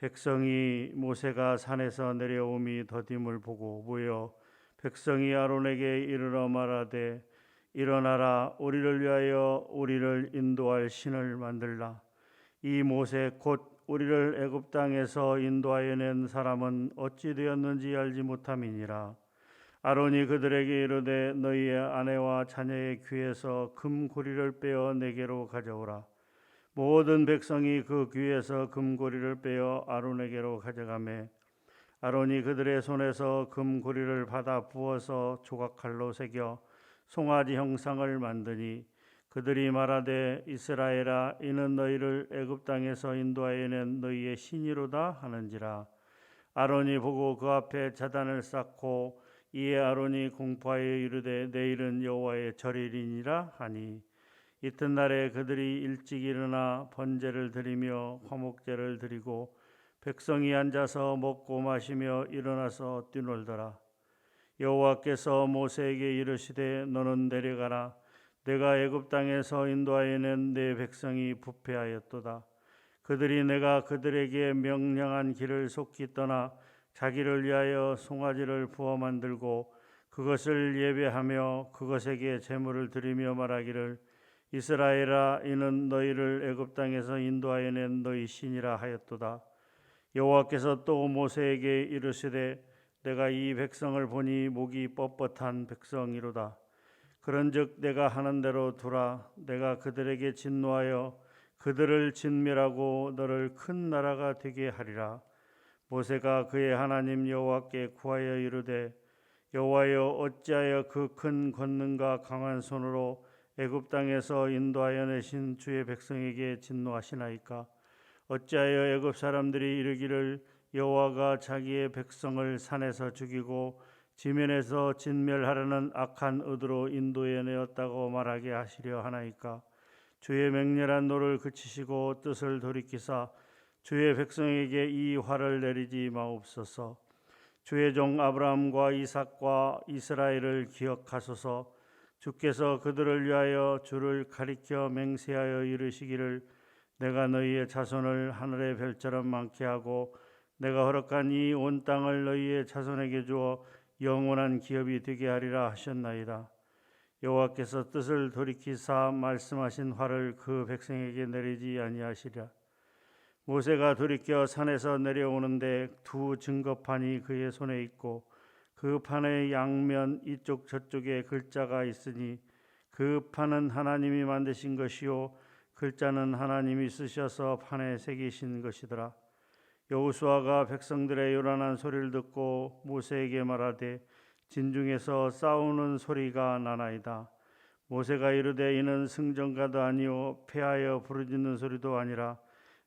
백성이 모세가 산에서 내려옴이 더딤을 보고 모여 백성이 아론에게 이르러 말하되 일어나라, 우리를 위하여 우리를 인도할 신을 만들라. 이 모세 곧 우리를 애굽 땅에서 인도하여 낸 사람은 어찌 되었는지 알지 못함이니라. 아론이 그들에게 이르되 너희의 아내와 자녀의 귀에서 금고리를 빼어 내게로 가져오라. 모든 백성이 그 귀에서 금고리를 빼어 아론에게로 가져가매 아론이 그들의 손에서 금고리를 받아 부어서 조각칼로 새겨 송아지 형상을 만드니 그들이 말하되 이스라엘아, 이는 너희를 애굽 땅에서 인도하여 낸 너희의 신이로다 하는지라. 아론이 보고 그 앞에 제단을 쌓고 이에 아론이 공포하여 이르되 내일은 여호와의 절일이니라 하니 이튿날에 그들이 일찍 일어나 번제를 드리며 화목제를 드리고 백성이 앉아서 먹고 마시며 일어나서 뛰놀더라. 여호와께서 모세에게 이르시되 너는 내려가라. 내가 애굽 땅에서 인도하여 낸 내 백성이 부패하였도다. 그들이 내가 그들에게 명령한 길을 속히 떠나 자기를 위하여 송아지를 부어 만들고 그것을 예배하며 그것에게 제물을 드리며 말하기를 이스라엘아, 이는 너희를 애굽 땅에서 인도하여 낸 너희 신이라 하였도다. 여호와께서 또 모세에게 이르시되 내가 이 백성을 보니 목이 뻣뻣한 백성이로다. 그런즉 내가 하는 대로 두라. 내가 그들에게 진노하여 그들을 진멸하고 너를 큰 나라가 되게 하리라. 모세가 그의 하나님 여호와께 구하여 이르되 여호와여, 어찌하여 그 큰 권능과 강한 손으로 애굽 땅에서 인도하여 내신 주의 백성에게 진노하시나이까? 어찌하여 애굽 사람들이 이르기를 여호와가 자기의 백성을 산에서 죽이고 지면에서 진멸하려는 악한 의도로 인도해 내었다고 말하게 하시려 하나이까? 주의 맹렬한 노를 그치시고 뜻을 돌이키사 주의 백성에게 이 화를 내리지 마옵소서. 주의 종 아브라함과 이삭과 이스라엘을 기억하소서. 주께서 그들을 위하여 주를 가리켜 맹세하여 이르시기를 내가 너희의 자손을 하늘의 별처럼 많게 하고 내가 허락한 이 온 땅을 너희의 자손에게 주어 영원한 기업이 되게 하리라 하셨나이다. 여호와께서 뜻을 돌이키사 말씀하신 화를 그 백성에게 내리지 아니하시랴. 모세가 돌이켜 산에서 내려오는데 두 증거판이 그의 손에 있고 그 판의 양면 이쪽 저쪽에 글자가 있으니 그 판은 하나님이 만드신 것이요 글자는 하나님이 쓰셔서 판에 새기신 것이더라. 여호수아가 백성들의 요란한 소리를 듣고 모세에게 말하되 진중에서 싸우는 소리가 나나이다. 모세가 이르되 이는 승전가도 아니요 패하여 부르짖는 소리도 아니라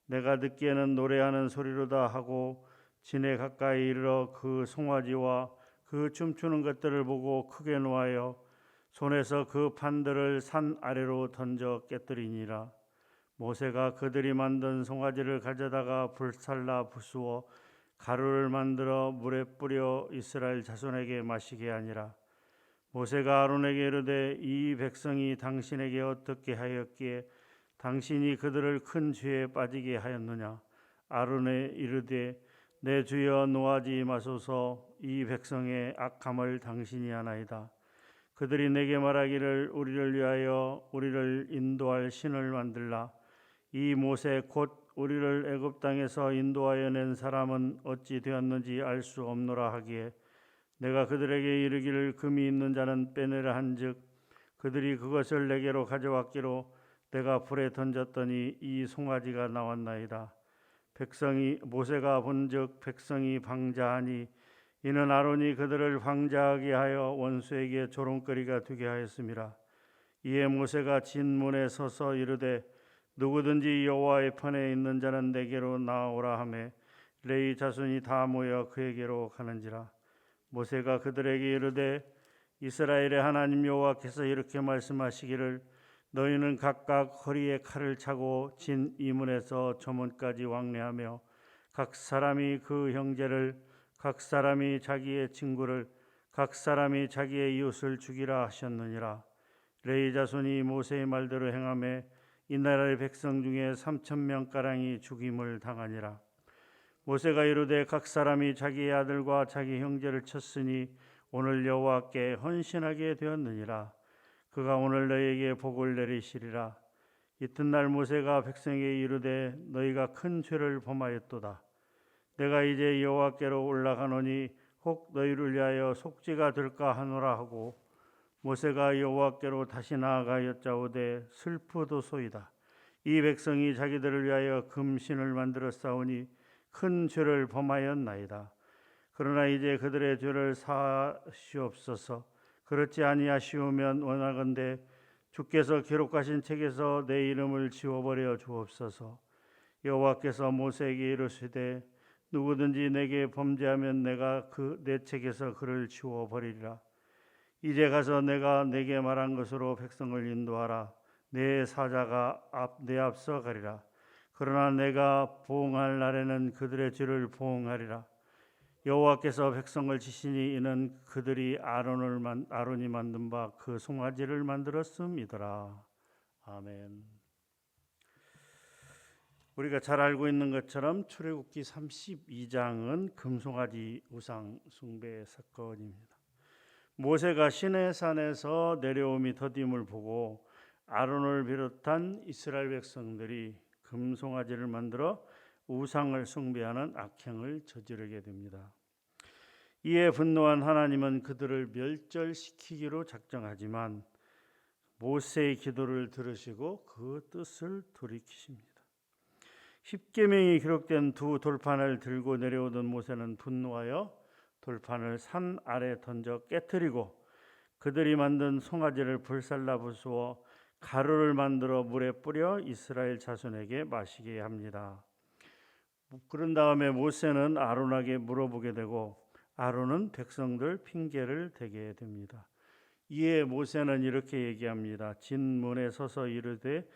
내가 듣기에는 노래하는 소리로다 하고 진에 가까이 이르러 그 송아지와 그 춤추는 것들을 보고 크게 노하여 손에서 그 판들을 산 아래로 던져 깨뜨리니라. 모세가 그들이 만든 송아지를 가져다가 불살라 부수어 가루를 만들어 물에 뿌려 이스라엘 자손에게 마시게 하니라. 모세가 아론에게 이르되 이 백성이 당신에게 어떻게 하였기에 당신이 그들을 큰 죄에 빠지게 하였느냐? 아론에 이르되 내 주여 노하지 마소서. 이 백성의 악함을 당신이 아나이다. 그들이 내게 말하기를 우리를 위하여 우리를 인도할 신을 만들라. 이 모세 곧 우리를 애굽 땅에서 인도하여 낸 사람은 어찌 되었는지 알 수 없노라 하기에 내가 그들에게 이르기를 금이 있는 자는 빼내라 한즉 그들이 그것을 내게로 가져왔기로 내가 불에 던졌더니 이 송아지가 나왔나이다. 백성이 모세가 본즉 백성이 방자하니 이는 아론이 그들을 방자하게 하여 원수에게 조롱거리가 되게 하였음이라. 이에 모세가 진문에 서서 이르되 누구든지 여호와의 편에 있는 자는 내게로 나오라 하매 레위 자손이 다 모여 그에게로 가는지라. 모세가 그들에게 이르되 이스라엘의 하나님 여호와께서 이렇게 말씀하시기를 너희는 각각 허리에 칼을 차고 진 이문에서 저문까지 왕래하며 각 사람이 그 형제를 각 사람이 자기의 친구를 각 사람이 자기의 이웃을 죽이라 하셨느니라. 레위 자손이 모세의 말대로 행하매 이 나라의 백성 중에 3,000명가량이 죽임을 당하니라. 모세가 이르되 각 사람이 자기의 아들과 자기 형제를 쳤으니 오늘 여호와께 헌신하게 되었느니라. 그가 오늘 너희에게 복을 내리시리라. 이튿날 모세가 백성에게 이르되 너희가 큰 죄를 범하였도다. 내가 이제 여호와께로 올라가노니 혹 너희를 위하여 속죄가 될까 하노라 하고 모세가 여호와께로 다시 나아가 여짜오되 슬프도소이다. 이 백성이 자기들을 위하여 금신을 만들어 싸우니 큰 죄를 범하였나이다. 그러나 이제 그들의 죄를 사하시옵소서. 그렇지 아니하시오면 원하건대 주께서 기록하신 책에서 내 이름을 지워버려 주옵소서. 여호와께서 모세에게 이르시되 누구든지 내게 범죄하면 내가 내 책에서 그를 지워버리리라. 이제 가서 내가 내게 말한 것으로 백성을 인도하라. 내 사자가 내 앞서 가리라. 그러나 내가 보응할 날에는 그들의 죄를 보응하리라. 여호와께서 백성을 치시니 이는 그들이 아론이 만든 바 그 송아지를 만들었음이더라. 아멘. 우리가 잘 알고 있는 것처럼 출애굽기 32장은 금송아지 우상 숭배 사건입니다. 모세가 시내산에서 내려오미 더딤을 보고 아론을 비롯한 이스라엘 백성들이 금송아지를 만들어 우상을 숭배하는 악행을 저지르게 됩니다. 이에 분노한 하나님은 그들을 멸절시키기로 작정하지만 모세의 기도를 들으시고 그 뜻을 돌이키십니다. 십계명이 기록된 두 돌판을 들고 내려오던 모세는 분노하여 돌판을 산 아래 던져 깨뜨리고 그들이 만든 송아지를 불살라 부수어 가루를 만들어 물에 뿌려 이스라엘 자손에게 마시게 합니다. 그런 다음에 모세는 아론에게 물어보게 되고 아론은 백성들 핑계를 대게 됩니다. 이에 모세는 이렇게 얘기합니다. 진문에 서서 이르되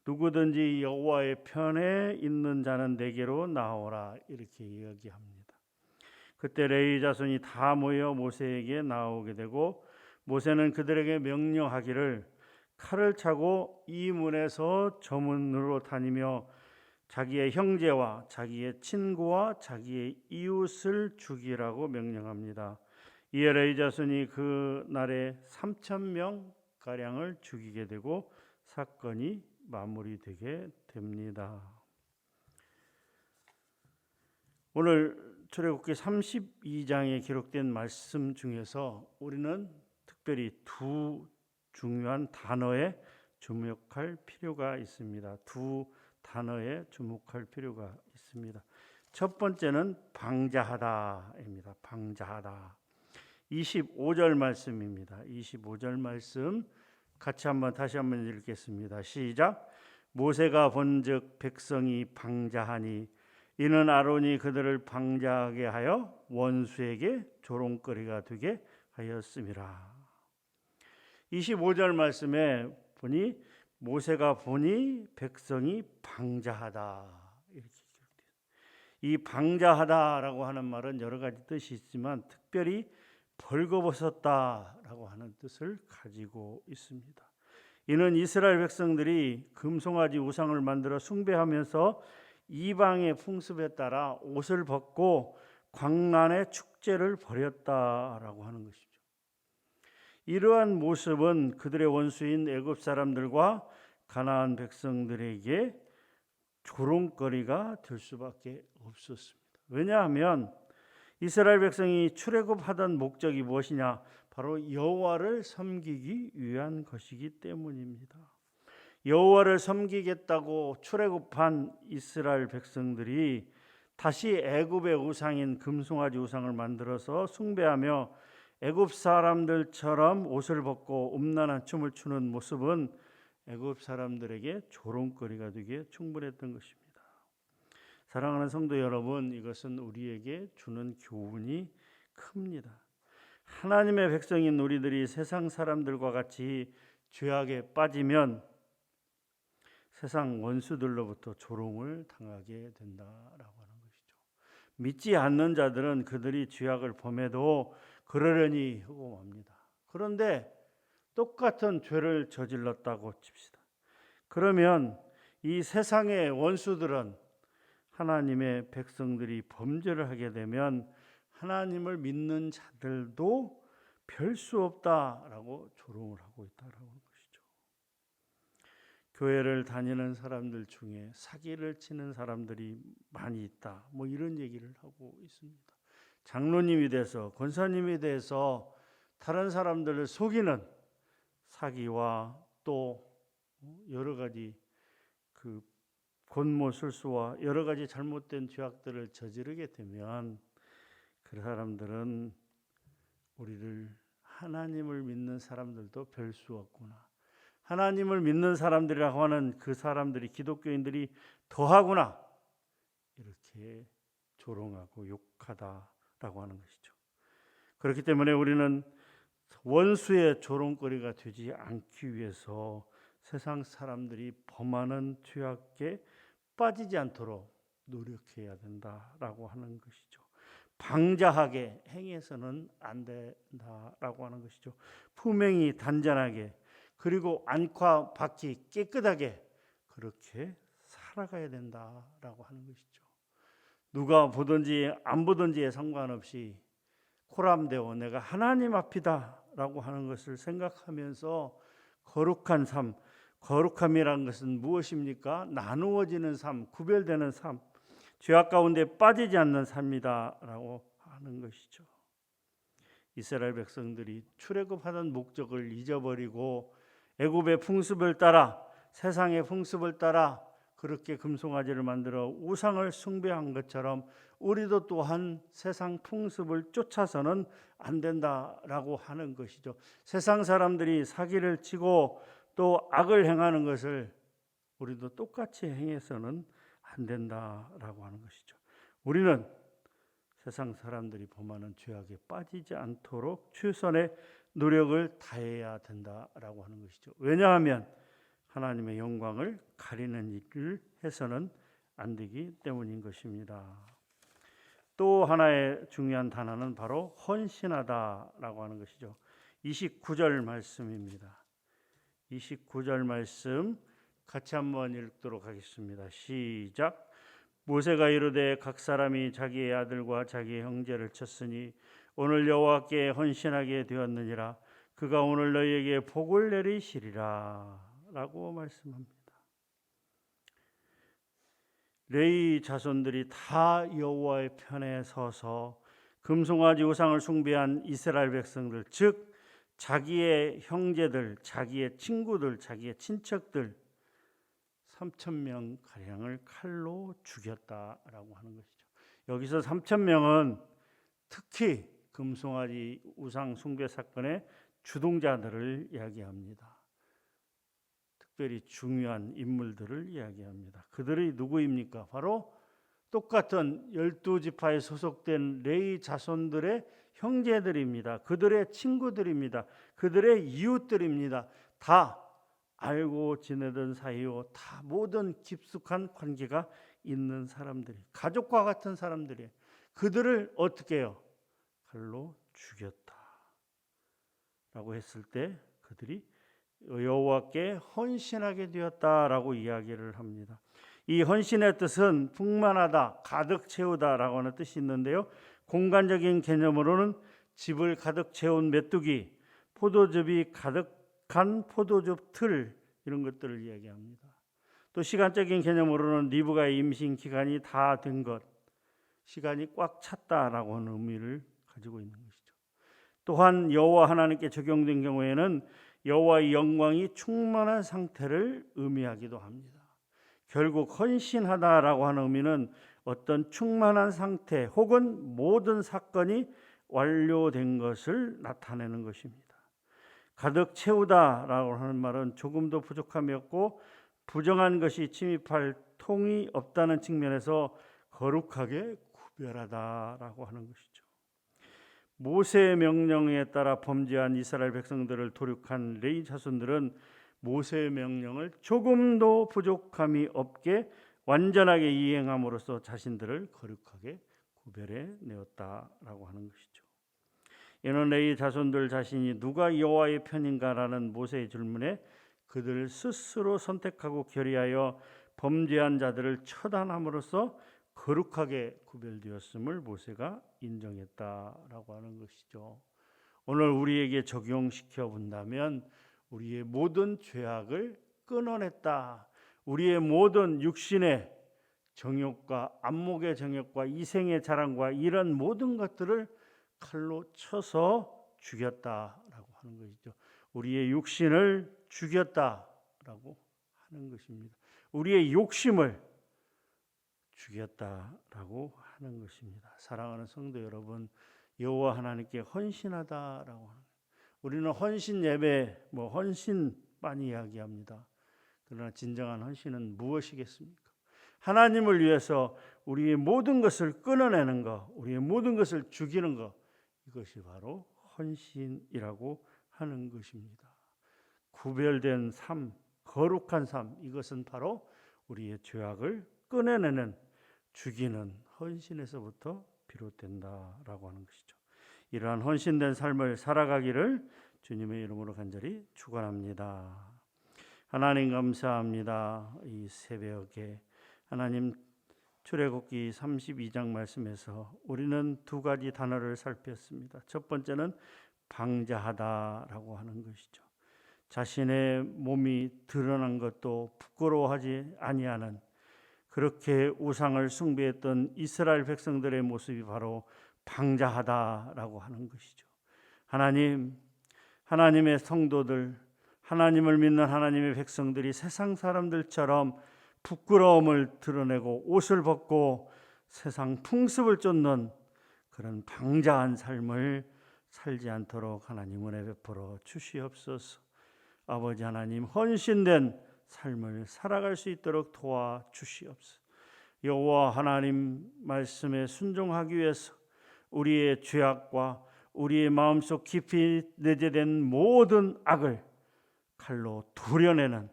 누구든지 여호와의 편에 있는 자는 내게로 나오라 이렇게 이야기합니다. 그때 레위 자손이 다 모여 모세에게 나오게 되고 모세는 그들에게 명령하기를 칼을 차고 이 문에서 저 문으로 다니며 자기의 형제와 자기의 친구와 자기의 이웃을 죽이라고 명령합니다. 이에 레위 자손이 그 날에 3,000명 가량을 죽이게 되고 사건이 마무리되게 됩니다. 오늘 출애굽기 32장에 기록된 말씀 중에서 우리는 특별히 두 중요한 단어에 주목할 필요가 있습니다. 두 단어에 주목할 필요가 있습니다. 첫 번째는 방자하다입니다. 방자하다. 25절 말씀입니다. 25절 말씀 같이 다시 한번 읽겠습니다. 시작. 모세가 본즉 백성이 방자하니 이는 아론이 그들을 방자하게 하여 원수에게 조롱거리가 되게 하였음이라. 25절 말씀에 보니 모세가 보니 백성이 방자하다 이렇게 기록돼요. 이 방자하다라고 하는 말은 여러 가지 뜻이 있지만 특별히 벌거벗었다라고 하는 뜻을 가지고 있습니다. 이는 이스라엘 백성들이 금송아지 우상을 만들어 숭배하면서 이방의 풍습에 따라 옷을 벗고 광란의 축제를 벌였다라고 하는 것이죠. 이러한 모습은 그들의 원수인 애굽 사람들과 가나안 백성들에게 조롱거리가 될 수밖에 없었습니다. 왜냐하면 이스라엘 백성이 출애굽하던 목적이 무엇이냐? 바로 여호와를 섬기기 위한 것이기 때문입니다. 여호와를 섬기겠다고 출애굽한 이스라엘 백성들이 다시 애굽의 우상인 금송아지 우상을 만들어서 숭배하며 애굽 사람들처럼 옷을 벗고 음란한 춤을 추는 모습은 애굽 사람들에게 조롱거리가 되기에 충분했던 것입니다. 사랑하는 성도 여러분, 이것은 우리에게 주는 교훈이 큽니다. 하나님의 백성인 우리들이 세상 사람들과 같이 죄악에 빠지면 세상 원수들로부터 조롱을 당하게 된다라고 하는 것이죠. 믿지 않는 자들은 그들이 죄악을 범해도 그러려니 하고 맙니다. 그런데 똑같은 죄를 저질렀다고 칩시다. 그러면 이 세상의 원수들은 하나님의 백성들이 범죄를 하게 되면 하나님을 믿는 자들도 별 수 없다라고 조롱을 하고 있다라고 하는 것이죠. 교회를 다니는 사람들 중에 사기를 치는 사람들이 많이 있다. 뭐 이런 얘기를 하고 있습니다. 장로님이 돼서 권사님이 돼서 다른 사람들을 속이는 사기와 또 여러 가지 그 권모술수와 여러 가지 잘못된 죄악들을 저지르게 되면 그 사람들은 우리를 하나님을 믿는 사람들도 별 수 없구나. 하나님을 믿는 사람들이라고 하는 그 사람들이 기독교인들이 더하구나. 이렇게 조롱하고 욕하다라고 하는 것이죠. 그렇기 때문에 우리는 원수의 조롱거리가 되지 않기 위해서 세상 사람들이 범하는 죄악에 빠지지 않도록 노력해야 된다라고 하는 것이죠. 방자하게 행해서는 안 된다라고 하는 것이죠. 품행이 단단하게 그리고 안과 밖이 깨끗하게 그렇게 살아가야 된다라고 하는 것이죠. 누가 보든지 안 보든지에 상관없이 코람데오 내가 하나님 앞이다라고 하는 것을 생각하면서 거룩한 삶, 거룩함이라는 것은 무엇입니까? 나누어지는 삶, 구별되는 삶, 죄악 가운데 빠지지 않는 삶이다라고 하는 것이죠. 이스라엘 백성들이 출애굽하던 목적을 잊어버리고 애굽의 풍습을 따라 세상의 풍습을 따라 그렇게 금송아지를 만들어 우상을 숭배한 것처럼 우리도 또한 세상 풍습을 쫓아서는 안 된다라고 하는 것이죠. 세상 사람들이 사기를 치고 또 악을 행하는 것을 우리도 똑같이 행해서는 안 된다라고 하는 것이죠. 우리는 세상 사람들이 범하는 죄악에 빠지지 않도록 최선의 노력을 다해야 된다라고 하는 것이죠. 왜냐하면 하나님의 영광을 가리는 일을 해서는 안 되기 때문인 것입니다. 또 하나의 중요한 단어는 바로 헌신하다라고 하는 것이죠. 29절 말씀입니다. 29절 말씀 같이 한번 읽도록 하겠습니다. 시작. 모세가 이르되 각 사람이 자기의 아들과 자기의 형제를 쳤으니 오늘 여호와께 헌신하게 되었느니라. 그가 오늘 너희에게 복을 내리시리라 라고 말씀합니다. 레위 자손들이 다 여호와의 편에 서서 금송아지 우상을 숭배한 이스라엘 백성들, 즉 자기의 형제들, 자기의 친구들, 자기의 친척들 3,000명 가량을 칼로 죽였다라고 하는 것이죠. 여기서 3,000명은 특히 금송아지 우상 숭배 사건의 주동자들을 이야기합니다. 특별히 중요한 인물들을 이야기합니다. 그들이 누구입니까? 바로 똑같은 12지파에 소속된 레위 자손들의 형제들입니다. 그들의 친구들입니다. 그들의 이웃들입니다. 다 알고 지내던 사이요, 다 모든 깊숙한 관계가 있는 사람들이, 가족과 같은 사람들이 그들을 어떻게 해요? 칼로 죽였다라고 했을 때 그들이 여호와께 헌신하게 되었다라고 이야기를 합니다. 이 헌신의 뜻은 풍만하다, 가득 채우다라고 하는 뜻이 있는데요. 공간적인 개념으로는 집을 가득 채운 메뚜기, 포도즙이 가득한 포도즙 틀 이런 것들을 이야기합니다. 또 시간적인 개념으로는 리브가의 임신 기간이 다 된 것, 시간이 꽉 찼다라고 하는 의미를 가지고 있는 것이죠. 또한 여호와 하나님께 적용된 경우에는 여호와의 영광이 충만한 상태를 의미하기도 합니다. 결국 헌신하다라고 하는 의미는 어떤 충만한 상태 혹은 모든 사건이 완료된 것을 나타내는 것입니다. 가득 채우다라고 하는 말은 조금도 부족함이 없고 부정한 것이 침입할 통이 없다는 측면에서 거룩하게 구별하다라고 하는 것이죠. 모세의 명령에 따라 범죄한 이스라엘 백성들을 도륙한 레위 자손들은 모세의 명령을 조금도 부족함이 없게 완전하게 이행함으로써 자신들을 거룩하게 구별해 내었다라고 하는 것이죠. 이는 레위 자손들 자신이 누가 여호와의 편인가라는 모세의 질문에 그들 스스로 선택하고 결의하여 범죄한 자들을 처단함으로써 거룩하게 구별되었음을 모세가 인정했다라고 하는 것이죠. 오늘 우리에게 적용시켜 본다면 우리의 모든 죄악을 끊어냈다. 우리의 모든 육신의 정욕과 안목의 정욕과 이생의 자랑과 이런 모든 것들을 칼로 쳐서 죽였다라고 하는 것이죠. 우리의 육신을 죽였다라고 하는 것입니다. 우리의 욕심을 죽였다라고 하는 것입니다. 사랑하는 성도 여러분, 여호와 하나님께 헌신하다라고 하는, 우리는 헌신 예배, 헌신만 이야기합니다. 그러나 진정한 헌신은 무엇이겠습니까? 하나님을 위해서 우리의 모든 것을 끊어내는 것, 우리의 모든 것을 죽이는 것, 이것이 바로 헌신이라고 하는 것입니다. 구별된 삶, 거룩한 삶, 이것은 바로 우리의 죄악을 끊어내는, 죽이는 헌신에서부터 비롯된다라고 하는 것이죠. 이러한 헌신된 삶을 살아가기를 주님의 이름으로 간절히 축원합니다. 하나님 감사합니다. 이 새벽에 하나님 출애굽기 32장 말씀에서 우리는 두 가지 단어를 살폈습니다. 첫 번째는 방자하다라고 하는 것이죠. 자신의 몸이 드러난 것도 부끄러워하지 아니하는, 그렇게 우상을 숭배했던 이스라엘 백성들의 모습이 바로 방자하다라고 하는 것이죠. 하나님의 성도들, 하나님을 믿는 하나님의 백성들이 세상 사람들처럼 부끄러움을 드러내고 옷을 벗고 세상 풍습을 쫓는 그런 방자한 삶을 살지 않도록 하나님 은혜 베풀어 주시옵소서. 아버지 하나님, 헌신된 삶을 살아갈 수 있도록 도와주시옵소서. 여호와 하나님 말씀에 순종하기 위해서 우리의 죄악과 우리의 마음속 깊이 내재된 모든 악을 칼로 도려내는,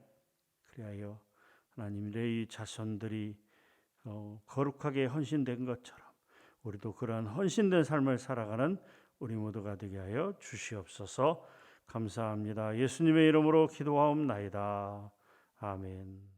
그리하여 하나님 레위 자손들이 거룩하게 헌신된 것처럼 우리도 그러한 헌신된 삶을 살아가는 우리 모두가 되게 하여 주시옵소서. 감사합니다. 예수님의 이름으로 기도하옵나이다. 아멘.